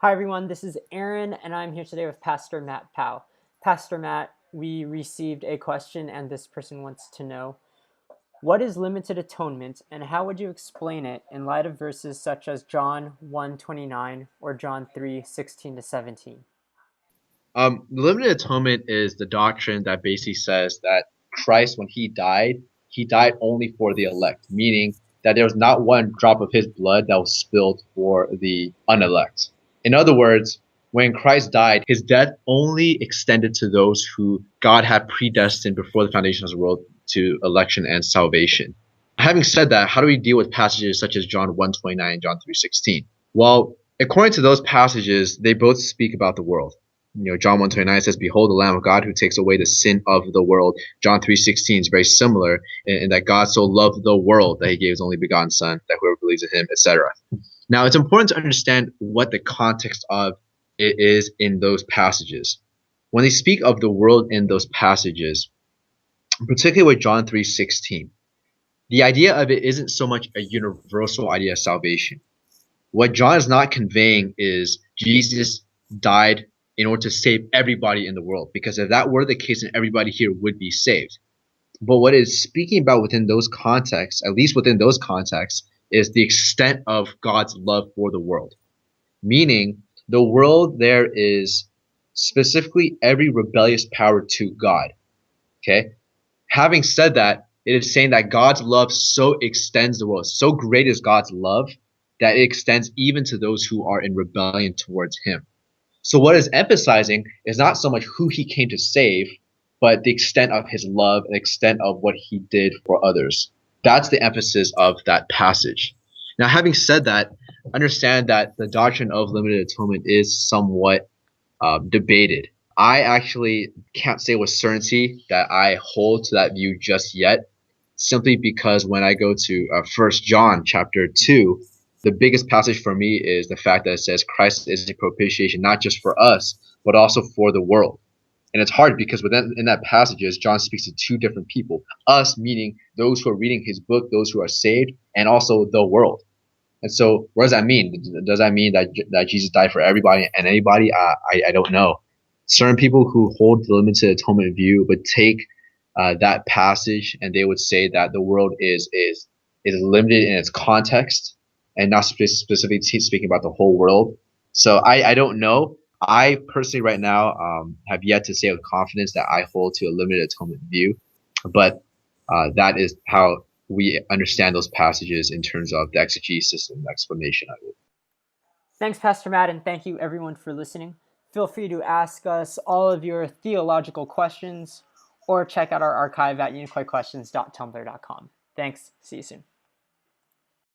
Hi, everyone. This is Aaron, and I'm here today with Pastor Matt Powell. Pastor Matt, we received a question, and this person wants to know, what is limited atonement, and how would you explain it in light of verses such as John 1:29 or John 3:16 to 17? Limited atonement is the doctrine that basically says that Christ, when he died only for the elect, meaning that there was not one drop of his blood that was spilled for the unelect. In other words, when Christ died, his death only extended to those who God had predestined before the foundation of the world to election and salvation. Having said that, how do we deal with passages such as John 1:29 and John 3:16? Well, according to those passages, they both speak about the world. John 1:29 says, "Behold, the Lamb of God who takes away the sin of the world." John 3:16 is very similar in that God so loved the world that he gave his only begotten Son, that whoever believes in him, etc. Now, it's important to understand what the context of it is in those passages. When they speak of the world in those passages, particularly with John 3:16, the idea of it isn't so much a universal idea of salvation. What John is not conveying is Jesus died in order to save everybody in the world, because if that were the case, then everybody here would be saved. But what it's speaking about within those contexts, at least within those contexts, is the extent of God's love for the world. Meaning, the world there is specifically every rebellious power to God. Okay? Having said that, it is saying that God's love so extends the world. So great is God's love that it extends even to those who are in rebellion towards him. So what it's emphasizing is not so much who he came to save, but the extent of his love, the extent of what he did for others. That's the emphasis of that passage. Now, having said that, understand that the doctrine of limited atonement is somewhat debated. I actually can't say with certainty that I hold to that view just yet, simply because when I go to 1 John chapter 2, the biggest passage for me is the fact that it says Christ is a propitiation, not just for us, but also for the world. And it's hard because in that passages, John speaks to two different people. Us, meaning those who are reading his book, those who are saved, and also the world. And so what does that mean? Does that mean that Jesus died for everybody and anybody? I don't know. Certain people who hold the limited atonement view would take that passage and they would say that the world is limited in its context and not specifically speaking about the whole world. So I don't know. I personally right now have yet to say with confidence that I hold to a limited atonement view, but that is how we understand those passages in terms of the exegesis and explanation of it. Thanks, Pastor Matt, and thank you, everyone, for listening. Feel free to ask us all of your theological questions or check out our archive at unicoyquestions.tumblr.com. Thanks. See you soon.